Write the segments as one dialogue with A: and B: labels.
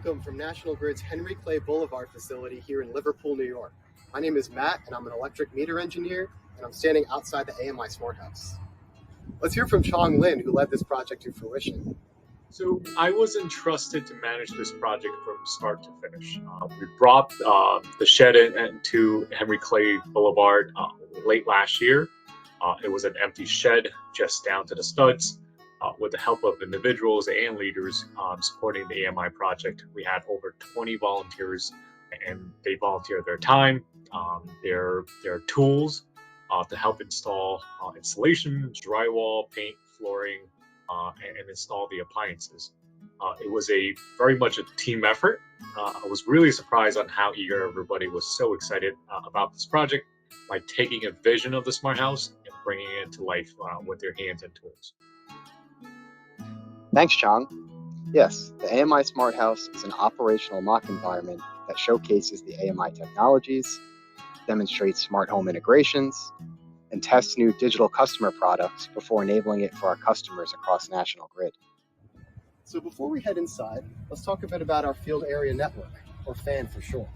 A: Welcome from National Grid's Henry Clay Boulevard facility here in Liverpool, New York. My name is Matt, and I'm an electric meter engineer, and I'm standing outside the AMI Smart House. Let's hear from Chong Lin, who led this project to fruition.
B: So I was entrusted to manage this project from start to finish. We brought the shed into Henry Clay Boulevard late last year. It was an empty shed, just down to the studs. With the help of individuals and leaders supporting the AMI project, we had over 20 volunteers, and they volunteered their time, their tools to help install installation, drywall, paint, flooring, and install the appliances. It was very much a team effort. I was really surprised on how eager everybody was, so excited about this project by taking a vision of the smart house and bringing it to life with their hands and tools.
A: Thanks, Chong. Yes, the AMI Smart House is an operational mock environment that showcases the AMI technologies, demonstrates smart home integrations, and tests new digital customer products before enabling it for our customers across National Grid. So before we head inside, let's talk a bit about our field area network, or FAN for short.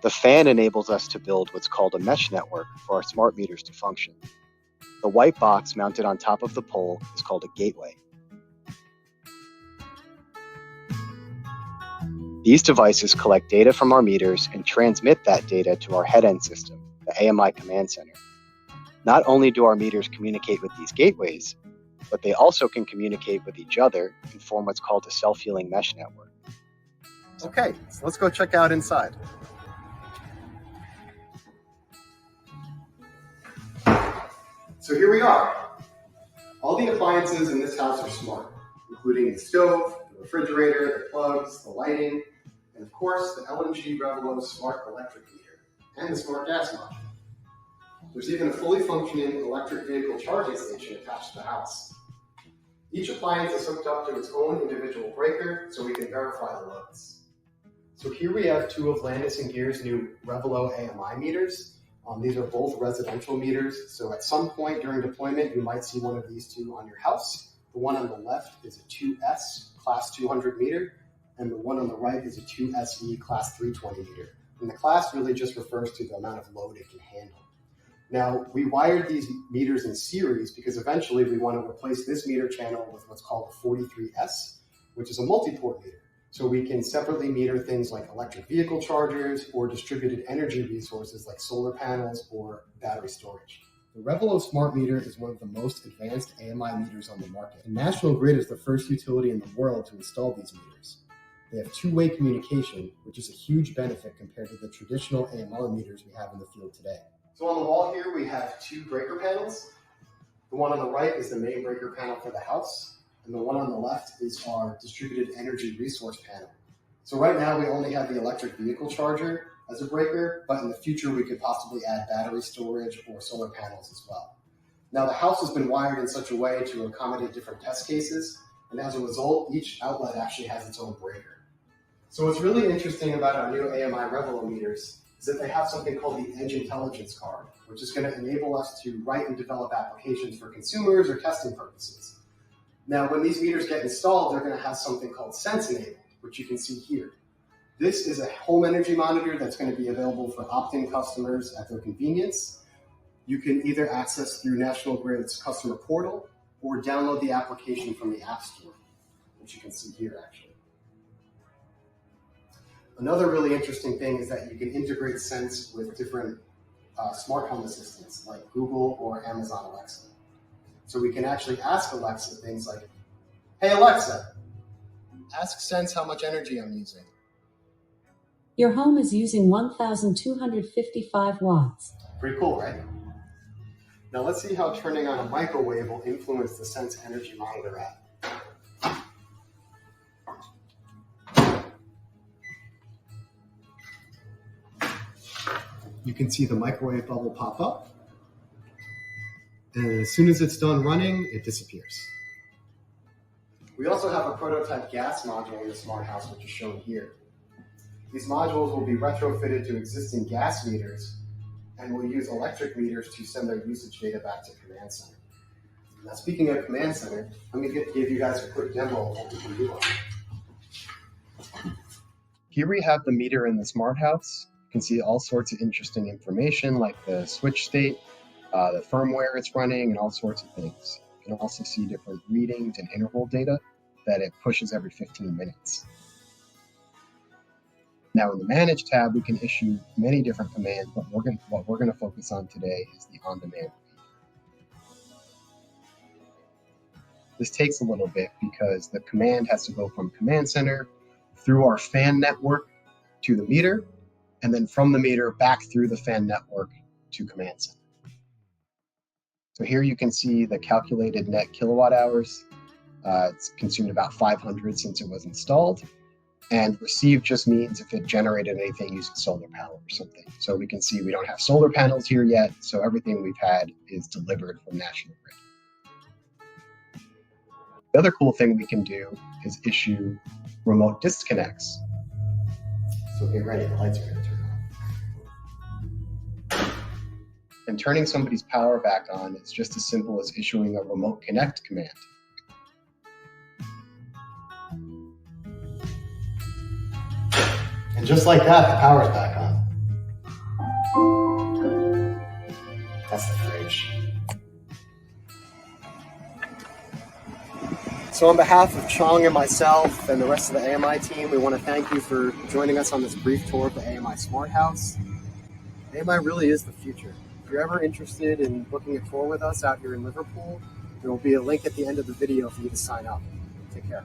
A: The FAN enables us to build what's called a mesh network for our smart meters to function. The white box mounted on top of the pole is called a gateway. These devices collect data from our meters and transmit that data to our head-end system, the AMI Command Center. Not only do our meters communicate with these gateways, but they also can communicate with each other and form what's called a self-healing mesh network. Okay, so let's go check out inside. So here we are. All the appliances in this house are smart, including the stove, the refrigerator, the plugs, the lighting, and of course the LNG Revelo Smart Electric Meter and the Smart Gas Module. There's even a fully functioning electric vehicle charging station attached to the house. Each appliance is hooked up to its own individual breaker so we can verify the loads. So here we have two of Landis & Gyr's new Revelo AMI meters. These are both residential meters, so at some point during deployment, you might see one of these two on your house. The one on the left is a 2S Class 200 meter, and the one on the right is a 2SE Class 320 meter. And the class really just refers to the amount of load it can handle. Now, we wired these meters in series because eventually we want to replace this meter channel with what's called a 43S, which is a multi-port meter. So we can separately meter things like electric vehicle chargers or distributed energy resources like solar panels or battery storage. The Revelo Smart Meter is one of the most advanced AMI meters on the market, and National Grid is the first utility in the world to install these meters. They have two-way communication, which is a huge benefit compared to the traditional AMR meters we have in the field today. So on the wall here, we have two breaker panels. The one on the right is the main breaker panel for the house, and the one on the left is our distributed energy resource panel. So right now we only have the electric vehicle charger as a breaker, but in the future we could possibly add battery storage or solar panels as well. Now the house has been wired in such a way to accommodate different test cases, and as a result, each outlet actually has its own breaker. So what's really interesting about our new AMI Revelo meters is that they have something called the Edge Intelligence Card, which is going to enable us to write and develop applications for consumers or testing purposes. Now, when these meters get installed, they're going to have something called Sense Enabled, which you can see here. This is a home energy monitor that's going to be available for opt-in customers at their convenience. You can either access through National Grid's customer portal or download the application from the App Store, which you can see here actually. Another really interesting thing is that you can integrate Sense with different smart home assistants like Google or Amazon Alexa. So we can actually ask Alexa things like, "Hey Alexa, ask Sense how much energy I'm using."
C: Your home is using 1,255 watts.
A: Pretty cool, right? Now let's see how turning on a microwave will influence the Sense Energy Monitor app. You can see the microwave bubble pop up, and as soon as it's done running, it disappears. We also have a prototype gas module in the smart house, which is shown here. These modules will be retrofitted to existing gas meters and will use electric meters to send their usage data back to Command Center. Now, speaking of Command Center, let me give you guys a quick demo of what we can do on it. Here we have the meter in the smart house. You can see all sorts of interesting information like the switch state, the firmware it's running, and all sorts of things. You can also see different readings and interval data that it pushes every 15 minutes. Now in the Manage tab, we can issue many different commands, but what we're going to focus on today is the on-demand. This takes a little bit because the command has to go from Command Center through our fan network to the meter, and then from the meter back through the fan network to Command Center. So here you can see the calculated net kilowatt hours. It's consumed about 500 since it was installed. And receive just means if it generated anything using solar power or something. So we can see we don't have solar panels here yet, so everything we've had is delivered from National Grid. The other cool thing we can do is issue remote disconnects. So get ready, the lights are going to turn on. And turning somebody's power back on is just as simple as issuing a remote connect command. And just like that, the power's back on. That's the fridge. So on behalf of Chong and myself and the rest of the AMI team, we want to thank you for joining us on this brief tour of the AMI Smart House. AMI really is the future. If you're ever interested in booking a tour with us out here in Liverpool, there will be a link at the end of the video for you to sign up. Take care.